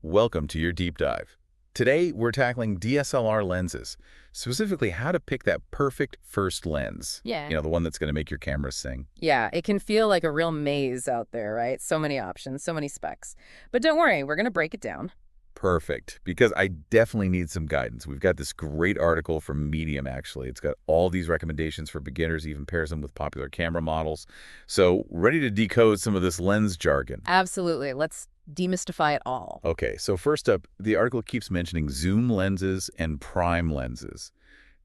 Welcome to your deep dive. Today, we're tackling DSLR lenses, specifically how to pick that perfect first lens. Yeah. The one that's going to make your camera sing. Yeah, it can feel like a real maze out there, right? So many options, so many specs. But don't worry, we're going to break it down. Perfect, because I definitely need some guidance. We've got this great article from Medium, actually. It's got all these recommendations for beginners, even pairs them with popular camera models. So, ready to decode some of this lens jargon. Absolutely. Let's demystify it all. Okay, so first up, the article keeps mentioning zoom lenses and prime lenses.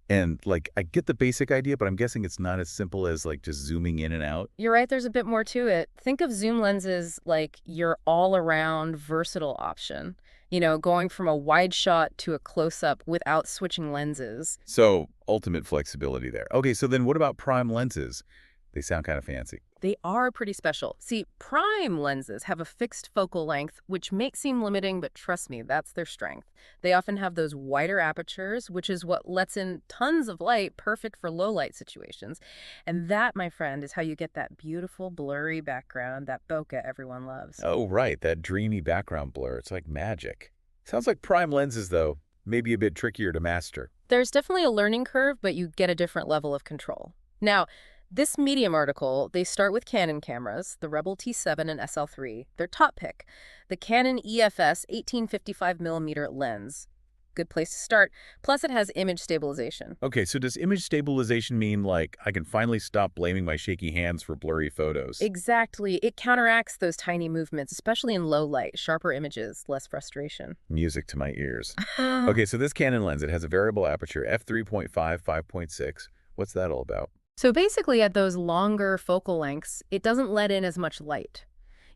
And, I get the basic idea, but I'm guessing it's not as simple as, just zooming in and out. You're right, there's a bit more to it. Think of zoom lenses like your all-around versatile option. Going from a wide shot to a close-up without switching lenses. So, ultimate flexibility there. Okay, so then what about prime lenses? They sound kind of fancy. They are pretty special. See, prime lenses have a fixed focal length, which may seem limiting, but trust me, that's their strength. They often have those wider apertures, which is what lets in tons of light, perfect for low light situations. And that, my friend, is how you get that beautiful blurry background, that bokeh everyone loves. Oh, right, that dreamy background blur. It's like magic. Sounds like prime lenses, though, maybe a bit trickier to master. There's definitely a learning curve, but you get a different level of control. Now, this Medium article, they start with Canon cameras, the Rebel T7 and SL3, their top pick, the Canon EFS 1855mm lens. Good place to start. Plus, it has image stabilization. Okay, so does image stabilization mean, I can finally stop blaming my shaky hands for blurry photos? Exactly. It counteracts those tiny movements, especially in low light, sharper images, less frustration. Music to my ears. Okay, so this Canon lens, it has a variable aperture, f3.5, 5.6. What's that all about? So basically, at those longer focal lengths, it doesn't let in as much light.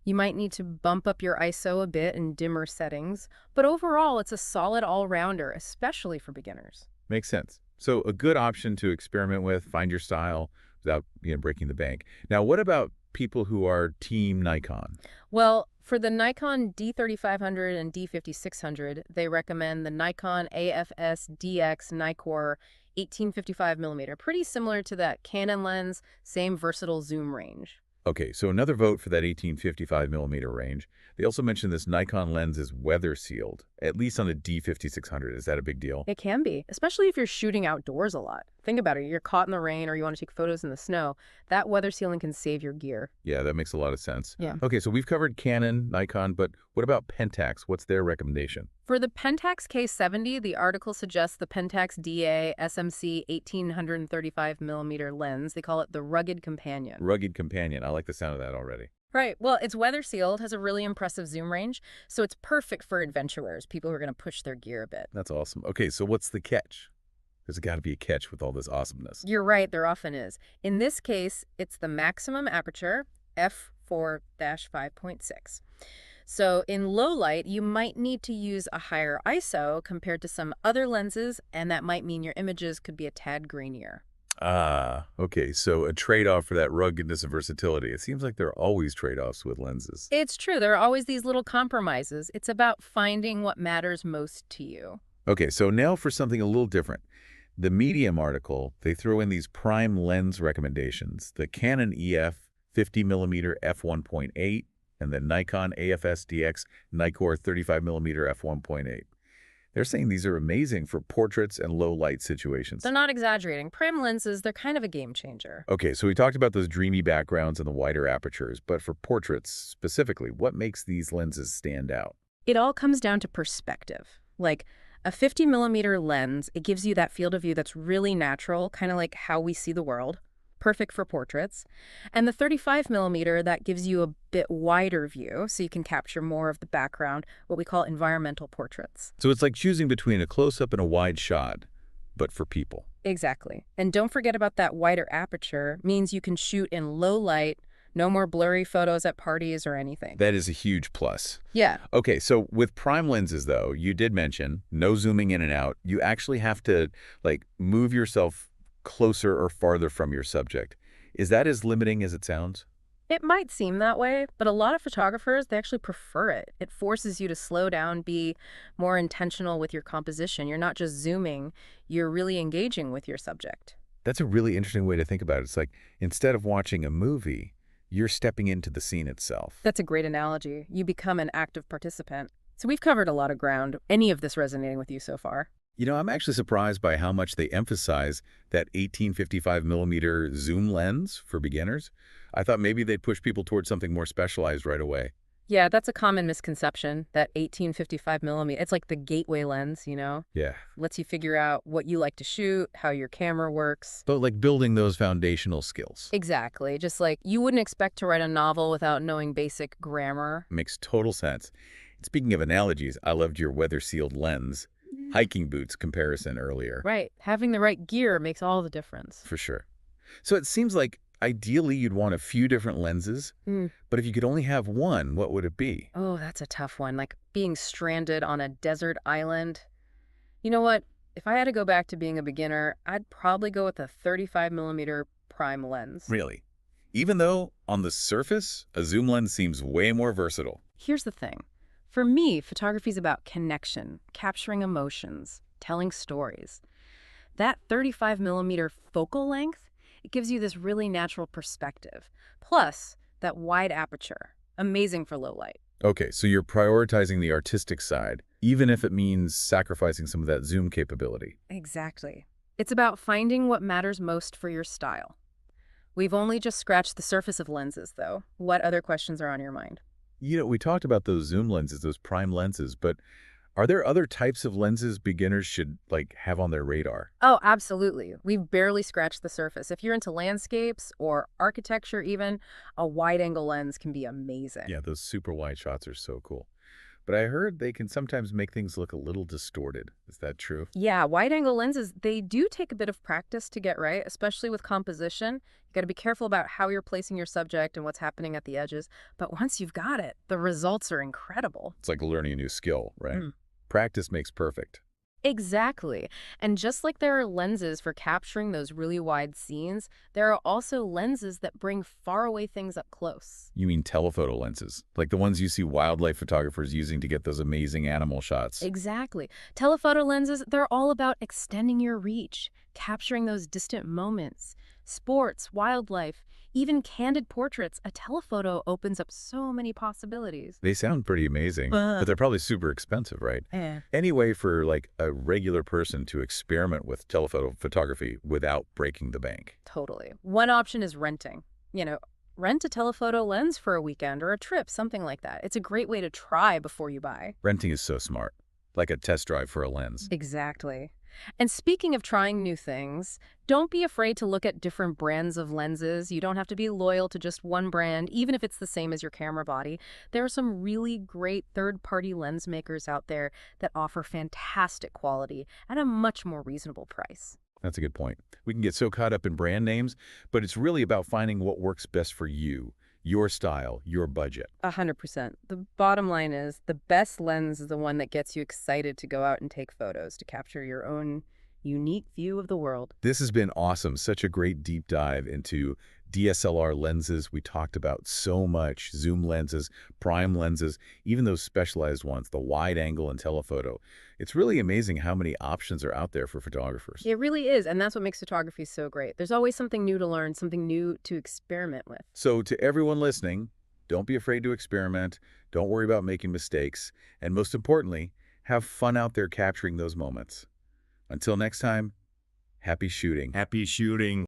You might need to bump up your ISO a bit in dimmer settings, but overall, it's a solid all-rounder, especially for beginners. Makes sense. So a good option to experiment with, find your style without breaking the bank. Now, what about people who are team Nikon? Well, for the Nikon D3500 and D5600, they recommend the Nikon AFS DX NIKKOR 1855mm, pretty similar to that Canon lens, same versatile zoom range. Okay, so another vote for that 1855mm range. They also mentioned this Nikon lens is weather sealed, at least on a D5600. Is that a big deal? It can be, especially if you're shooting outdoors a lot. Think about it. You're caught in the rain or you want to take photos in the snow. That weather sealing can save your gear. Yeah, that makes a lot of sense. Yeah. Okay, so we've covered Canon, Nikon, but what about Pentax? What's their recommendation? For the Pentax K70, the article suggests the Pentax DA SMC 1835mm lens. They call it the Rugged Companion. Rugged Companion. I like the sound of that already. Right. Well, it's weather sealed, has a really impressive zoom range, so it's perfect for adventurers, people who are going to push their gear a bit. That's awesome. Okay, so what's the catch? There's got to be a catch with all this awesomeness. You're right, there often is. In this case, it's the maximum aperture, f4-5.6. So in low light, you might need to use a higher ISO compared to some other lenses, and that might mean your images could be a tad grainier. Ah, okay, so a trade-off for that ruggedness and versatility. It seems like there are always trade-offs with lenses. It's true, there are always these little compromises. It's about finding what matters most to you. Okay, so now for something a little different. The Medium article, they throw in these prime lens recommendations. The Canon EF 50mm f1.8 and the Nikon AFS DX NIKKOR 35mm f1.8. They're saying these are amazing for portraits and low light situations. They're not exaggerating. Prime lenses, they're kind of a game changer. Okay, so we talked about those dreamy backgrounds and the wider apertures, but for portraits specifically, what makes these lenses stand out? It all comes down to perspective. Like a 50mm lens, it gives you that field of view that's really natural, kind of like how we see the world. Perfect for portraits. And the 35mm, that gives you a bit wider view, so you can capture more of the background, what we call environmental portraits. So it's like choosing between a close-up and a wide shot, but for people. Exactly. And don't forget about that wider aperture, means you can shoot in low light, no more blurry photos at parties or anything. That is a huge plus. Yeah. Okay, so with prime lenses, though, you did mention no zooming in and out. You actually have to, move yourself closer or farther from your subject. Is that as limiting as it sounds? It might seem that way, but a lot of photographers, they actually prefer it. It forces you to slow down, be more intentional with your composition. You're not just zooming, you're really engaging with your subject. That's a really interesting way to think about it. It's like instead of watching a movie, you're stepping into the scene itself. That's a great analogy. You become an active participant. So we've covered a lot of ground. Any of this resonating with you so far? I'm actually surprised by how much they emphasize that 18-55 millimeter zoom lens for beginners. I thought maybe they'd push people towards something more specialized right away. Yeah, that's a common misconception, that 18-55 millimeter. It's like the gateway lens. Yeah. Lets you figure out what you like to shoot, how your camera works. But like building those foundational skills. Exactly. Just like you wouldn't expect to write a novel without knowing basic grammar. Makes total sense. Speaking of analogies, I loved your weather-sealed lens hiking boots comparison earlier. Right. Having the right gear makes all the difference. For sure. So it seems like ideally you'd want a few different lenses, but if you could only have one, what would it be? Oh, that's a tough one. Like being stranded on a desert island. You know what? If I had to go back to being a beginner, I'd probably go with a 35 millimeter prime lens. Really? Even though, on the surface, a zoom lens seems way more versatile. Here's the thing. For me, photography is about connection, capturing emotions, telling stories. That 35 millimeter focal length, it gives you this really natural perspective. Plus, that wide aperture, amazing for low light. Okay, so you're prioritizing the artistic side, even if it means sacrificing some of that zoom capability. Exactly. It's about finding what matters most for your style. We've only just scratched the surface of lenses, though. What other questions are on your mind? We talked about those zoom lenses, those prime lenses, but are there other types of lenses beginners should, have on their radar? Oh, absolutely. We've barely scratched the surface. If you're into landscapes or architecture even, a wide-angle lens can be amazing. Yeah, those super wide shots are so cool. But I heard they can sometimes make things look a little distorted. Is that true? Yeah, wide-angle lenses, they do take a bit of practice to get right, especially with composition. You got to be careful about how you're placing your subject and what's happening at the edges. But once you've got it, the results are incredible. It's like learning a new skill, right? Mm. Practice makes perfect. Exactly. And just like there are lenses for capturing those really wide scenes, there are also lenses that bring faraway things up close. You mean telephoto lenses, like the ones you see wildlife photographers using to get those amazing animal shots. Exactly. Telephoto lenses, they're all about extending your reach, capturing those distant moments. Sports, wildlife, even candid portraits, a telephoto opens up so many possibilities. They sound pretty amazing, but they're probably super expensive, right? Yeah. Any way for a regular person to experiment with telephoto photography without breaking the bank? Totally. One option is renting. Rent a telephoto lens for a weekend or a trip, something like that. It's a great way to try before you buy. Renting is so smart, like a test drive for a lens. Exactly. And speaking of trying new things, don't be afraid to look at different brands of lenses. You don't have to be loyal to just one brand, even if it's the same as your camera body. There are some really great third-party lens makers out there that offer fantastic quality at a much more reasonable price. That's a good point. We can get so caught up in brand names, but it's really about finding what works best for you, your style, your budget. 100%. The bottom line is the best lens is the one that gets you excited to go out and take photos, to capture your own unique view of the world. This has been awesome. Such a great deep dive into DSLR lenses. We talked about so much. Zoom lenses, prime lenses, even those specialized ones, the wide angle and telephoto. It's really amazing how many options are out there for photographers. It really is, and that's what makes photography so great. There's always something new to learn, something new to experiment with. So to everyone listening, don't be afraid to experiment. Don't worry about making mistakes. And most importantly, have fun out there capturing those moments. Until next time, happy shooting. Happy shooting.